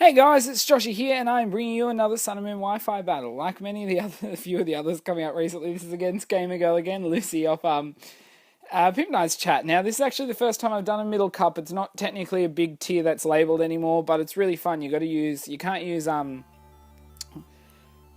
Hey guys, it's Joshy here, and I'm bringing you another Sun and Moon Wi-Fi battle. Like many of the other, a few of the others coming out recently, this is against Gamer Girl again, Lucy off Pimp Knight's chat. Now, this is actually the first time I've done a middle cup. It's not technically a big tier that's labelled anymore, but it's really fun. You can't use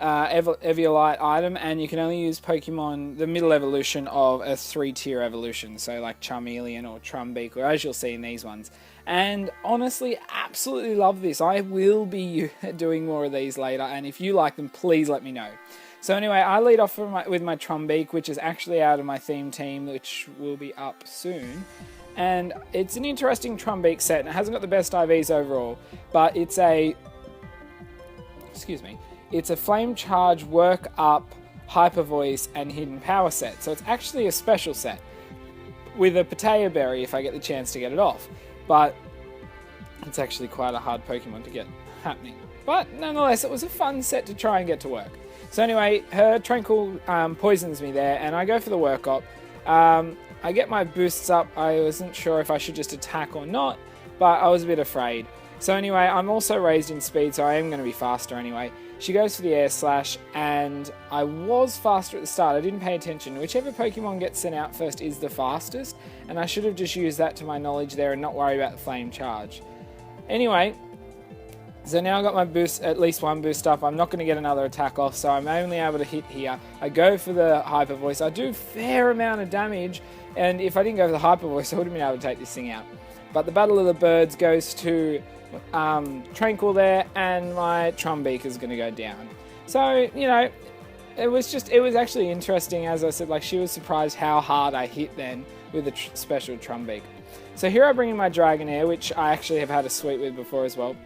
Eviolite item, and you can only use Pokemon, the middle evolution of a 3-tier evolution, so like Charmeleon or Trumbeak, or as you'll see in these ones. And honestly, absolutely love this. I will be doing more of these later, and if you like them, please let me know. So anyway, I lead off with my Trumbeak, which is actually out of my theme team, which will be up soon. And it's an interesting Trumbeak set, and it hasn't got the best IVs overall, but it's a... It's a Flame Charge, Work Up, Hyper Voice, and Hidden Power set. So it's actually a special set with a Patea Berry if I get the chance to get it off. But it's actually quite a hard Pokemon to get happening. But nonetheless, it was a fun set to try and get to work. So anyway, her Tranquil poisons me there, and I go for the Work Up. I get my boosts up. I wasn't sure if I should just attack or not, but I was a bit afraid. So anyway, I'm also raised in speed, so I am going to be faster anyway. She goes for the Air Slash, and I was faster at the start. I didn't pay attention. Whichever Pokemon gets sent out first is the fastest, and I should have just used that to my knowledge there and not worry about the Flame Charge. Anyway, so now I've got my boost, at least one boost up. I'm not going to get another attack off, so I'm only able to hit here. I go for the Hyper Voice. I do a fair amount of damage, and if I didn't go for the Hyper Voice, I would have been able to take this thing out. But the Battle of the Birds goes to Tranquil there, and my Trumbeak is going to go down. So, you know, it was actually interesting. As I said, like, she was surprised how hard I hit then with a special Trumbeak. So here I bring in my Dragonair, which I actually have had a sweep with before as well.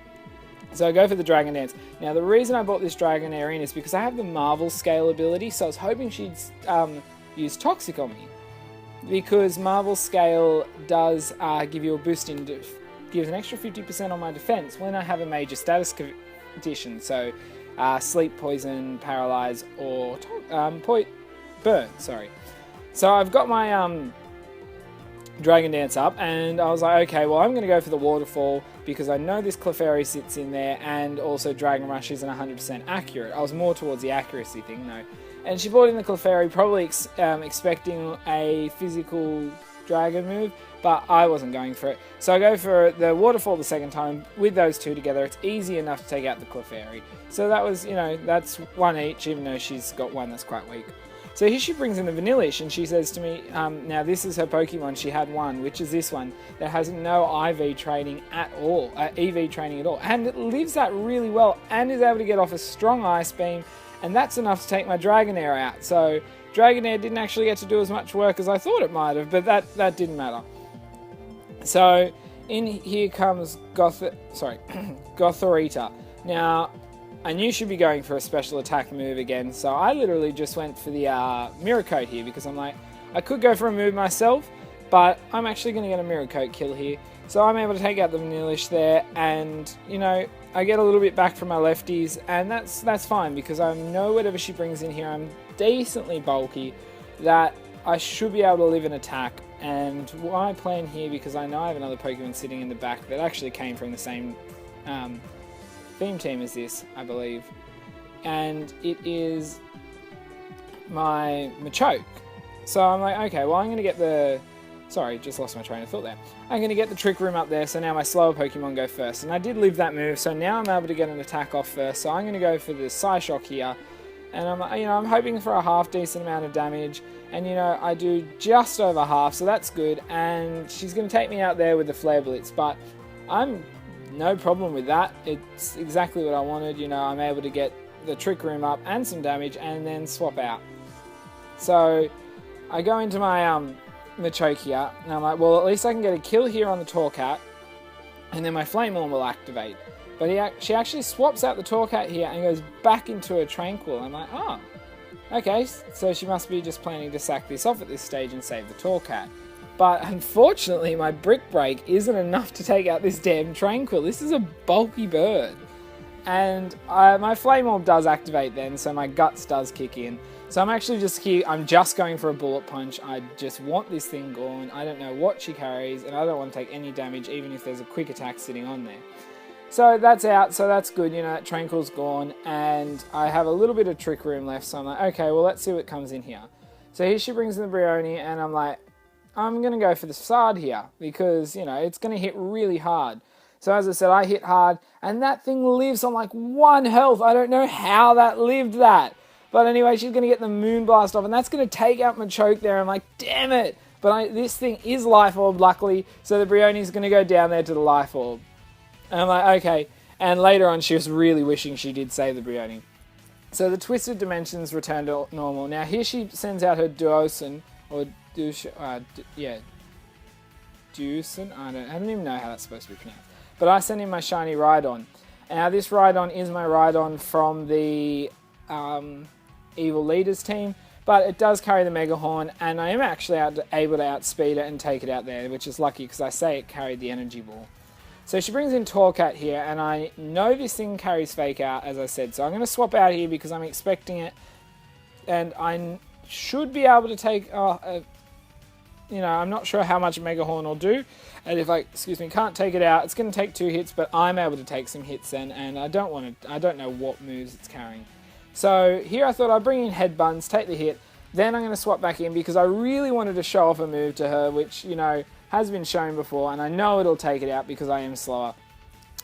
So I go for the Dragon Dance. Now, the reason I bought this Dragonair in is because I have the Marvel Scale ability, so I was hoping she'd use Toxic on me. Because Marvel Scale does give you a boost in... gives an extra 50% on my defense when I have a major status condition, so sleep, poison, paralyze, or burn. Sorry. So I've got my Dragon Dance up, and I was like, okay, well, I'm going to go for the Waterfall because I know this Clefairy sits in there, and also Dragon Rush isn't 100% accurate. I was more towards the accuracy thing, though. And she brought in the Clefairy, probably expecting a physical dragon move, but I wasn't going for it. So I go for the Waterfall the second time. With those two together, it's easy enough to take out the Clefairy. So that was, you know, that's one each, even though she's got one that's quite weak. So here she brings in the Vanillish, and she says to me, now this is her Pokemon. She had one, which is this one, that has no IV training at all, EV training at all. And it lives that really well, and is able to get off a strong Ice Beam, and that's enough to take my Dragonair out. So Dragonair didn't actually get to do as much work as I thought it might have, but that didn't matter. So in here comes Gothorita. Now, I knew she'd be going for a special attack move again, so I literally just went for the Mirror Coat here, because I'm like, I could go for a move myself, but I'm actually going to get a Mirror Coat kill here. So I'm able to take out the Vanillish there, and, you know, I get a little bit back from my lefties, and that's fine, because I know whatever she brings in here, I'm decently bulky, that I should be able to live an attack. And my plan here, because I know I have another Pokemon sitting in the back that actually came from the same theme team as this, I believe, and it is my Machoke. So I'm like, okay, well, I'm going to get the... Sorry, just lost my train of thought there. I'm going to get the Trick Room up there, so now my slower Pokemon go first. And I did live that move, so now I'm able to get an attack off first. So I'm going to go for the Psyshock here. And I'm hoping for a half decent amount of damage. And, you know, I do just over half, so that's good. And she's going to take me out there with the Flare Blitz. But I'm no problem with that. It's exactly what I wanted. You know, I'm able to get the Trick Room up and some damage and then swap out. So I go into my Machoke here, and I'm like, well, at least I can get a kill here on the Torcat, and then my Flame Orb will activate. But she actually swaps out the Torcat here and goes back into a Tranquil. I'm like, oh, okay, so she must be just planning to sack this off at this stage and save the Torcat. But unfortunately, my Brick Break isn't enough to take out this damn Tranquil. This is a bulky bird. And my Flame Orb does activate then, so my Guts does kick in. So I'm actually just here, I'm just going for a Bullet Punch. I just want this thing gone. I don't know what she carries, and I don't want to take any damage, even if there's a quick attack sitting on there. So that's out, so that's good, you know, that Tranquil's gone, and I have a little bit of Trick Room left, so I'm like, okay, well, let's see what comes in here. So here she brings in the Brioni, and I'm like, I'm going to go for the facade here, because, you know, it's going to hit really hard. So as I said, I hit hard, and that thing lives on like 1 health. I don't know how that lived that. But anyway, she's going to get the Moonblast off, and that's going to take out my choke there. I'm like, damn it. But this thing is Life Orb, luckily, so the Brioni's going to go down there to the Life Orb. And I'm like, okay. And later on, she was really wishing she did save the Brioni. So the Twisted Dimensions return to normal. Now here she sends out her Duosin, or Duosin, I don't even know how that's supposed to be pronounced. But I send in my shiny Rhydon. Now this Rhydon is my Rhydon from the Evil Leaders team, but it does carry the Mega Horn, and I am actually able to outspeed it and take it out there, which is lucky because I say it carried the Energy Ball. So she brings in Torcat here, and I know this thing carries Fake Out, as I said, so I'm going to swap out here because I'm expecting it, and I should be able to take, you know, I'm not sure how much Mega Horn will do, and if I, can't take it out, it's going to take 2 hits, but I'm able to take some hits then, and I don't know what moves it's carrying. So here I thought I'd bring in Headbuns, take the hit, then I'm going to swap back in because I really wanted to show off a move to her, which, you know, has been shown before, and I know it'll take it out because I am slower.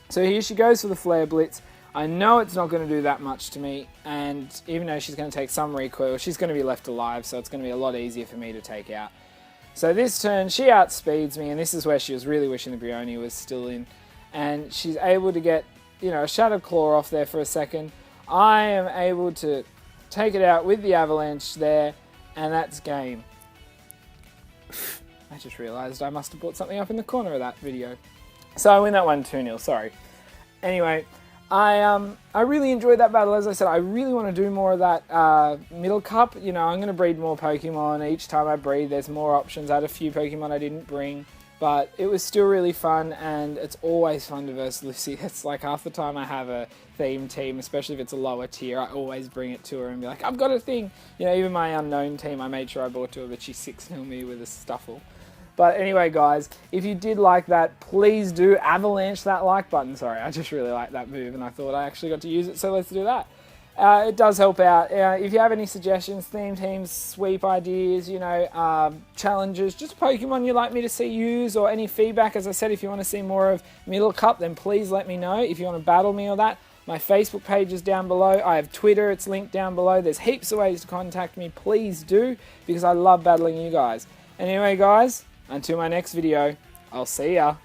So here she goes for the Flare Blitz. I know it's not going to do that much to me, and even though she's going to take some recoil, she's going to be left alive, so it's going to be a lot easier for me to take out. So this turn, she outspeeds me, and this is where she was really wishing the Brioni was still in. And she's able to get, you know, a Shattered Claw off there for a second. I am able to take it out with the Avalanche there, and that's game. I just realised I must have brought something up in the corner of that video. So I win that one 2-0, sorry. Anyway, I really enjoyed that battle. As I said, I really want to do more of that middle cup. You know, I'm going to breed more Pokemon. Each time I breed, there's more options. I had a few Pokemon I didn't bring, but it was still really fun, and it's always fun to verse Lucy. It's like half the time I have a theme team, especially if it's a lower tier, I always bring it to her and be like, I've got a thing. You know, even my unknown team, I made sure I brought to her, but she 6-0 me with a Stuffle. But anyway, guys, if you did like that, please do avalanche that like button. Sorry, I just really like that move, and I thought I actually got to use it, so let's do that. It does help out. If you have any suggestions, theme teams, sweep ideas, you know, challenges, just Pokemon you'd like me to see use, or any feedback, as I said, if you want to see more of Middle Cup, then please let me know. If you want to battle me or that, my Facebook page is down below. I have Twitter, it's linked down below. There's heaps of ways to contact me. Please do, because I love battling you guys. Anyway, guys, until my next video, I'll see ya.